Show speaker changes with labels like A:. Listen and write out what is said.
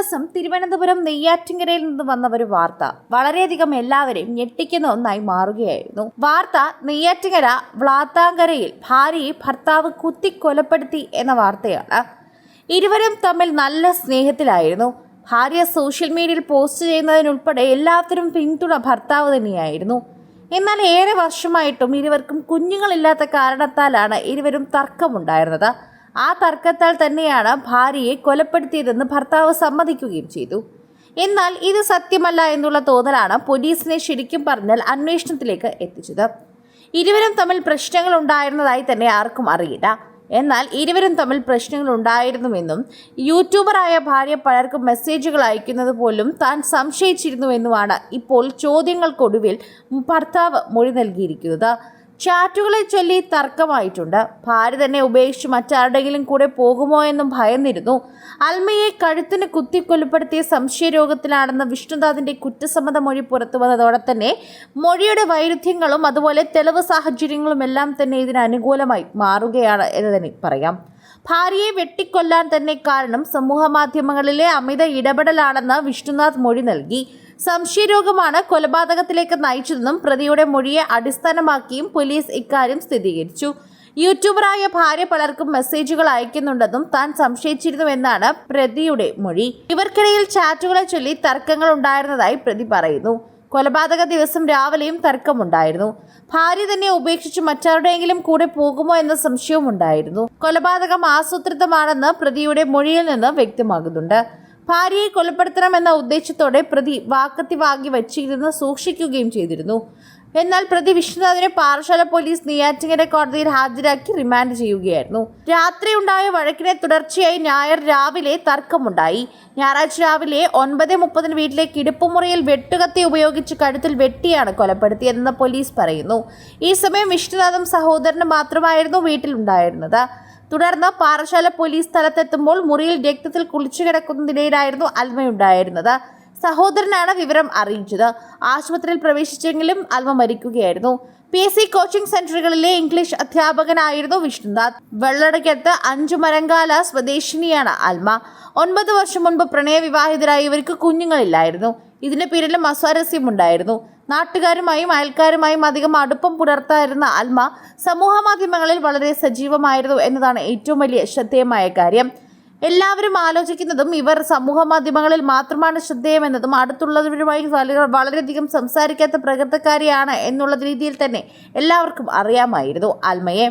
A: ദിവസം തിരുവനന്തപുരം നെയ്യാറ്റിൻകരയിൽ നിന്ന് വന്ന ഒരു വാർത്ത വളരെയധികം എല്ലാവരെയും ഞെട്ടിക്കുന്ന ഒന്നായി മാറുകയായിരുന്നു. വാർത്ത നെയ്യാറ്റിൻകര വ്ളാത്താങ്കരയിൽ ഭാര്യയെ ഭർത്താവ് കുത്തിക്കൊലപ്പെടുത്തി എന്ന വാർത്തയാണ്. ഇരുവരും തമ്മിൽ നല്ല സ്നേഹത്തിലായിരുന്നു. ഭാര്യ സോഷ്യൽ മീഡിയയിൽ പോസ്റ്റ് ചെയ്യുന്നതിനുൾപ്പെടെ എല്ലാത്തിനും പിന്തുണ ഭർത്താവ് തന്നെയായിരുന്നു. എന്നാൽ ഏറെ വർഷമായിട്ടും ഇരുവർക്കും കുഞ്ഞുങ്ങളില്ലാത്ത കാരണത്താലാണ് ഇരുവരും തർക്കമുണ്ടായിരുന്നത്. ആ തർക്കത്താൽ തന്നെയാണ് ഭാര്യയെ കൊലപ്പെടുത്തിയതെന്ന് ഭർത്താവ് സമ്മതിക്കുകയും ചെയ്തു. എന്നാൽ ഇത് സത്യമല്ല എന്നുള്ള തോന്നലാണ് പോലീസിനെ ശരിക്കും പറഞ്ഞാൽ അന്വേഷണത്തിലേക്ക് എത്തിച്ചത്. ഇരുവരും തമ്മിൽ പ്രശ്നങ്ങൾ ഉണ്ടായിരുന്നതായി തന്നെ ആർക്കും അറിയില്ല. എന്നാൽ ഇരുവരും തമ്മിൽ പ്രശ്നങ്ങൾ ഉണ്ടായിരുന്നുവെന്നും യൂട്യൂബറായ ഭാര്യ പലർക്കും മെസ്സേജുകൾ അയക്കുന്നത് പോലും താൻ സംശയിച്ചിരുന്നുവെന്നുമാണ് ഇപ്പോൾ ചോദ്യങ്ങൾക്കൊടുവിൽ ഭർത്താവ് മൊഴി നൽകിയിരിക്കുന്നത്. ചാറ്റുകളെ ചൊല്ലി തർക്കമായിട്ടുണ്ട്. ഭാര്യ തന്നെ ഉപേക്ഷിച്ച് മറ്റാരുടെങ്കിലും കൂടെ പോകുമോ എന്നും ഭയന്നിരുന്നു. അൽമയെ കഴുത്തിന് കുത്തിക്കൊലപ്പെടുത്തിയ സംശയരോഗത്തിലാണെന്ന് വിഷ്ണുനാഥിന്റെ കുറ്റസമ്മത മൊഴി പുറത്തു വന്നതോടെ തന്നെ മൊഴിയുടെ വൈരുദ്ധ്യങ്ങളും അതുപോലെ തെളിവ് സാഹചര്യങ്ങളും എല്ലാം തന്നെ ഇതിന് അനുകൂലമായി മാറുകയാണ് എന്ന് തന്നെ പറയാം. ഭാര്യയെ വെട്ടിക്കൊല്ലാൻ തന്നെ കാരണം സമൂഹ മാധ്യമങ്ങളിലെ അമിത ഇടപെടലാണെന്ന് വിഷ്ണുനാഥ് മൊഴി നൽകി. സംശയരോഗമാണ് കൊലപാതകത്തിലേക്ക് നയിച്ചതെന്നും പ്രതിയുടെ മൊഴിയെ അടിസ്ഥാനമാക്കിയും പോലീസ് ഇക്കാര്യം സ്ഥിരീകരിച്ചു. യൂട്യൂബറായ ഭാര്യ പലർക്കും മെസ്സേജുകൾ അയക്കുന്നുണ്ടെന്നും താൻ സംശയിച്ചിരുന്നുവെന്നാണ് പ്രതിയുടെ മൊഴി. ഇവർക്കിടയിൽ ചാറ്റുകളെ ചൊല്ലി തർക്കങ്ങൾ ഉണ്ടായിരുന്നതായി പ്രതി പറയുന്നു. കൊലപാതക ദിവസം രാവിലെയും തർക്കമുണ്ടായിരുന്നു. ഭാര്യ തന്നെ ഉപേക്ഷിച്ച് മറ്റാരുടെയെങ്കിലും കൂടെ പോകുമോ എന്ന സംശയവും ഉണ്ടായിരുന്നു. കൊലപാതകം ആസൂത്രിതമാണെന്ന് പ്രതിയുടെ മൊഴിയിൽ നിന്ന് വ്യക്തമാകുന്നുണ്ട്. ഭാര്യയെ കൊലപ്പെടുത്തണമെന്ന ഉദ്ദേശത്തോടെ പ്രതി വാക്കത്തി വാങ്ങി വച്ചിരുന്ന് സൂക്ഷിക്കുകയും ചെയ്തിരുന്നു. എന്നാൽ പ്രതി വിഷ്ണുനാഥിനെ പാറശാല പോലീസ് നെയ്യാറ്റിൻകര കോടതിയിൽ ഹാജരാക്കി റിമാൻഡ് ചെയ്യുകയായിരുന്നു. രാത്രിയുണ്ടായ വഴക്കിനെ തുടർച്ചയായി ഞായർ രാവിലെ തർക്കമുണ്ടായി. ഞായറാഴ്ച രാവിലെ 9:30 വീട്ടിലെ കിടപ്പുമുറിയിൽ വെട്ടുകത്തി ഉപയോഗിച്ച് കഴുത്തിൽ വെട്ടിയാണ് കൊലപ്പെടുത്തിയതെന്ന് പോലീസ് പറയുന്നു. ഈ സമയം വിഷ്ണുനാഥും സഹോദരനും മാത്രമായിരുന്നു വീട്ടിലുണ്ടായിരുന്നത്. തുടർന്ന് പാറശാല പോലീസ് സ്ഥലത്തെത്തുമ്പോൾ മുറിയിൽ രക്തത്തിൽ കുളിച്ചു കിടക്കുന്ന നിലയിലായിരുന്നു അൽമയുണ്ടായിരുന്നത്. സഹോദരനാണ് വിവരം അറിയിച്ചത്. ആശുപത്രിയിൽ പ്രവേശിച്ചെങ്കിലും അൽമ മരിക്കുകയായിരുന്നു. PSC കോച്ചിംഗ് സെന്ററുകളിലെ ഇംഗ്ലീഷ് അധ്യാപകനായിരുന്നു വിഷ്ണുനാഥ്. വെള്ളടയ്ക്കത്ത് 5 മരങ്കാല സ്വദേശിനിയാണ് അൽമ. 9 വർഷം മുൻപ് പ്രണയവിവാഹിതരായി ഇവർക്ക് കുഞ്ഞുങ്ങളില്ലായിരുന്നു. ഇതിന് പിന്നിലും അസ്വാരസ്യമുണ്ടായിരുന്നു. നാട്ടുകാരുമായും അയൽക്കാരുമായും അധികം അടുപ്പം പുലർത്താതിരുന്ന അൽമ സമൂഹ മാധ്യമങ്ങളിൽ വളരെ സജീവമായിരുന്നു എന്നതാണ് ഏറ്റവും വലിയ ശ്രദ്ധേയമായ കാര്യം. എല്ലാവരും ആലോചിക്കുന്നതും ഇവർ സമൂഹ മാധ്യമങ്ങളിൽ മാത്രമാണ് ശ്രദ്ധേയമെന്നതും അടുത്തുള്ളവരുമായി വളരെയധികം സംസാരിക്കാത്ത പ്രകൃതക്കാരിയാണ് എന്നുള്ള രീതിയിൽ തന്നെ എല്ലാവർക്കും അറിയാമായിരുന്നു അൽമയെ.